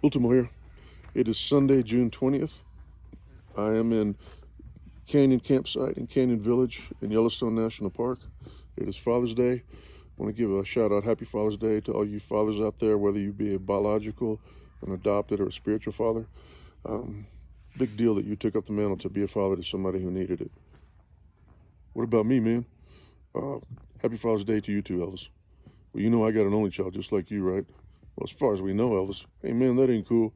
Ultimo here. It is Sunday, June 20th. I am in Canyon Campsite in Canyon Village in Yellowstone National Park. It is Father's Day. I want to give a shout out, Happy Father's Day to all you fathers out there, whether you be a biological, an adopted, or a spiritual father. Big deal that you took up the mantle to be a father to somebody who needed it. What about me, man? Happy Father's Day to you too, Elvis. Well, you know I got an only child just like you, right? Well, as far as we know, Elvis. Hey, man, that ain't cool.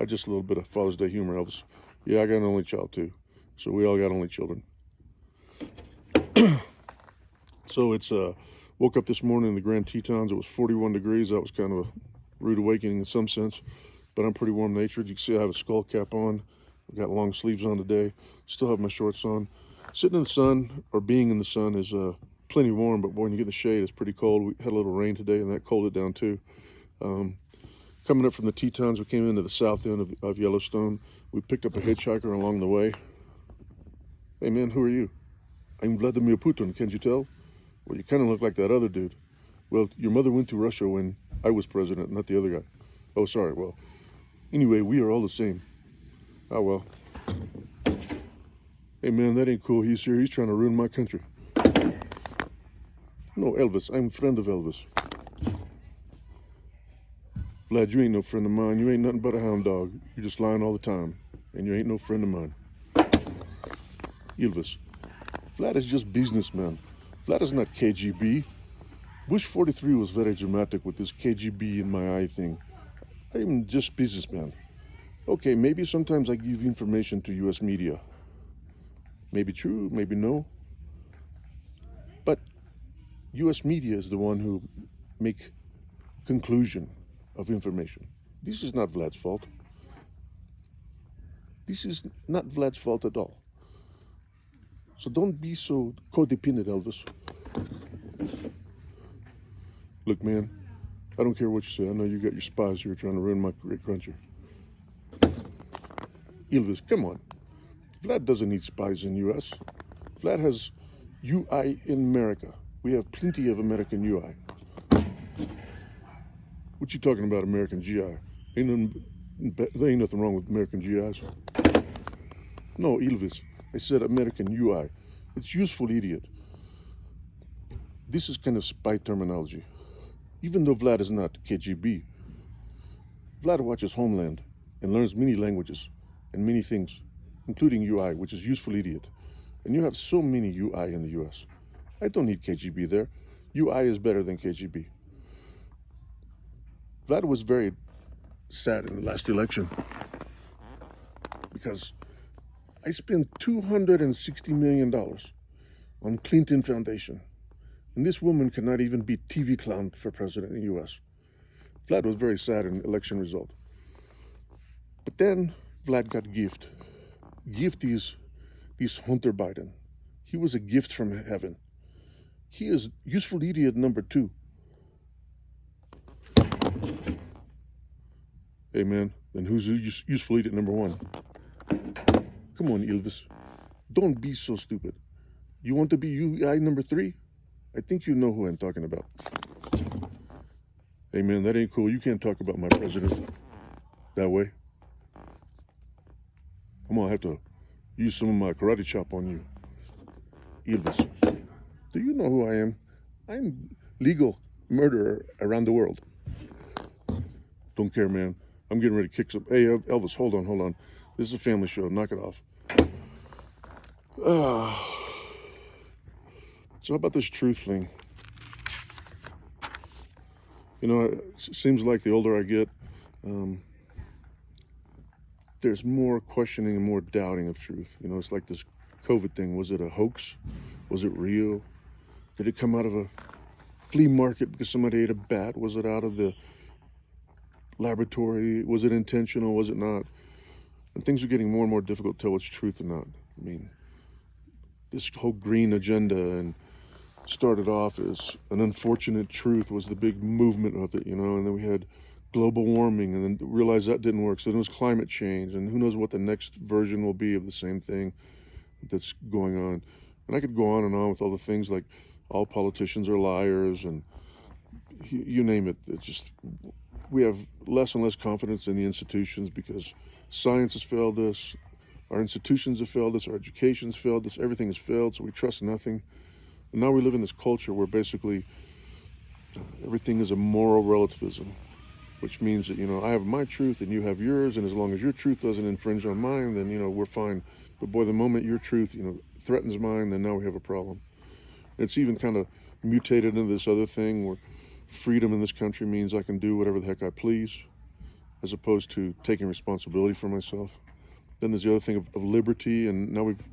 Just a little bit of Father's Day humor, Elvis. Yeah, I got an only child too. So we all got only children. So it's woke up this morning in the Grand Tetons. It was 41 degrees. That was kind of a rude awakening in some sense, but I'm pretty warm-natured. You can see I have a skull cap on. I've got long sleeves on today. Still have my shorts on. Sitting in the sun, or being in the sun, is plenty warm, but when you get in the shade, it's pretty cold. We had a little rain today, and that cooled it down too. Coming up from the Tetons, we came into the south end of Yellowstone. We picked up a hitchhiker along the way. Hey, man, who are you? I'm Vladimir Putin, can't you tell? Well, you kind of look like that other dude. Well, your mother went to Russia when I was president, not the other guy. Oh, sorry, well, anyway, we are all the same. Oh, well. Hey, man, that ain't cool. He's here. He's trying to ruin my country. No, Elvis. I'm a friend of Elvis. Vlad, you ain't no friend of mine. You ain't nothing but a hound dog. You're just lying all the time. And you ain't no friend of mine. Elvis. Vlad is just businessman. Vlad is not KGB. Bush 43 was very dramatic with this KGB in my eye thing. I'm just businessman. Okay, maybe sometimes I give information to U.S. media. Maybe true, maybe no. But U.S. media is the one who make conclusion of information. This is not Vlad's fault. This is not Vlad's fault at all. So don't be so codependent, Elvis. Look, man, I don't care what you say. I know you got your spies who are trying to ruin my great country. Elvis, come on. Vlad doesn't need spies in U.S. Vlad has UI in America. We have plenty of American UI. What you talking about, American GI? There ain't nothing wrong with American GIs. No, Elvis, I said American UI. It's useful idiot. This is kind of spy terminology. Even though Vlad is not KGB, Vlad watches Homeland and learns many languages and many things, including UI, which is useful idiot. And you have so many UI in the US. I don't need KGB there. UI is better than KGB. Vlad was very sad in the last election because I spent $260 million on Clinton Foundation. And this woman cannot even be TV clown for president in the US. Vlad was very sad in the election result. But then Vlad got gift. Gift is Hunter Biden. He was a gift from heaven. He is useful idiot number 2. Hey, man, then who's useful idiot number 1? Come on, Elvis. Don't be so stupid. You want to be UI number 3? I think you know who I'm talking about. Hey, man, that ain't cool. You can't talk about my president that way. I'm gonna have to use some of my karate chop on you. Elvis, do you know who I am? I'm legal murderer around the world. Don't care, man. I'm getting ready to kick some. Hey, Elvis, hold on. This is a family show. Knock it off. So how about this truth thing? You know, it seems like the older I get, there's more questioning and more doubting of truth. You know, it's like this COVID thing. Was it a hoax? Was it real? Did it come out of a flea market because somebody ate a bat? Was it out of the laboratory? Was it intentional? Was it not? And things are getting more and more difficult to tell what's truth or not. I mean, this whole green agenda and started off as an unfortunate truth was the big movement of it, you know, and then we had global warming and then realized that didn't work. So then it was climate change, and who knows what the next version will be of the same thing that's going on. And I could go on and on with all the things like all politicians are liars and you name it. It's just we have less and less confidence in the institutions because science has failed us, our institutions have failed us, our education's failed us, everything has failed, so we trust nothing. And now we live in this culture where basically everything is a moral relativism, which means that, I have my truth and you have yours, and as long as your truth doesn't infringe on mine, then, we're fine. But boy, the moment your truth, threatens mine, then now we have a problem. It's even kind of mutated into this other thing where freedom in this country means I can do whatever the heck I please, as opposed to taking responsibility for myself. Then there's the other thing of liberty, and now we've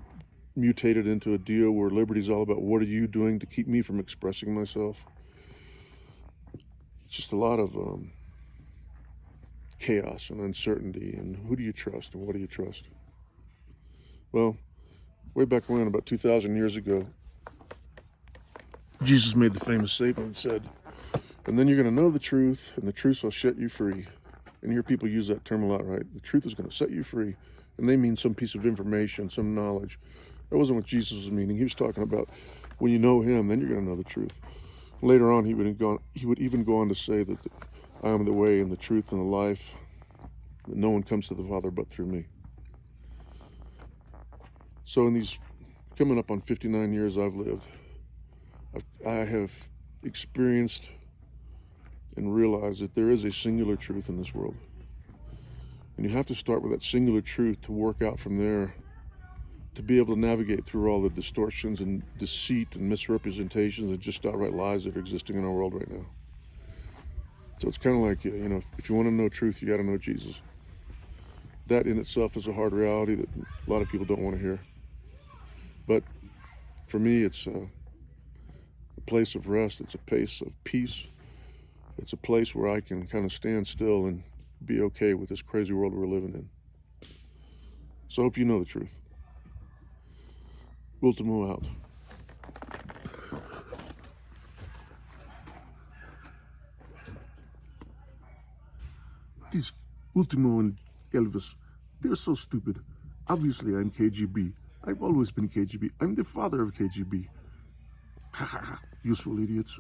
mutated into a deal where liberty is all about what are you doing to keep me from expressing myself. It's just a lot of chaos and uncertainty, and who do you trust and what do you trust? Well, way back when, about 2,000 years ago, Jesus made the famous statement and said, and then you're going to know the truth, and the truth will set you free. And you hear people use that term a lot, right? The truth is going to set you free. And they mean some piece of information, some knowledge. That wasn't what Jesus was meaning. He was talking about when you know him, then you're going to know the truth. Later on, he would even go on to say that I am the way and the truth and the life, that no one comes to the Father but through me. So in these coming up on 59 years I've lived, I have experienced and realized that there is a singular truth in this world. And you have to start with that singular truth to work out from there, to be able to navigate through all the distortions and deceit and misrepresentations and just outright lies that are existing in our world right now. So it's kind of like, if you want to know truth, you got to know Jesus. That in itself is a hard reality that a lot of people don't want to hear. But for me, it's a place of rest. It's a place of peace. It's a place where I can kind of stand still and be okay with this crazy world we're living in. So I hope you know the truth. Ultimo out. These Ultimo and Elvis, they're so stupid. Obviously, I'm KGB. I've always been KGB. I'm the father of KGB. Ha ha ha, useful idiots.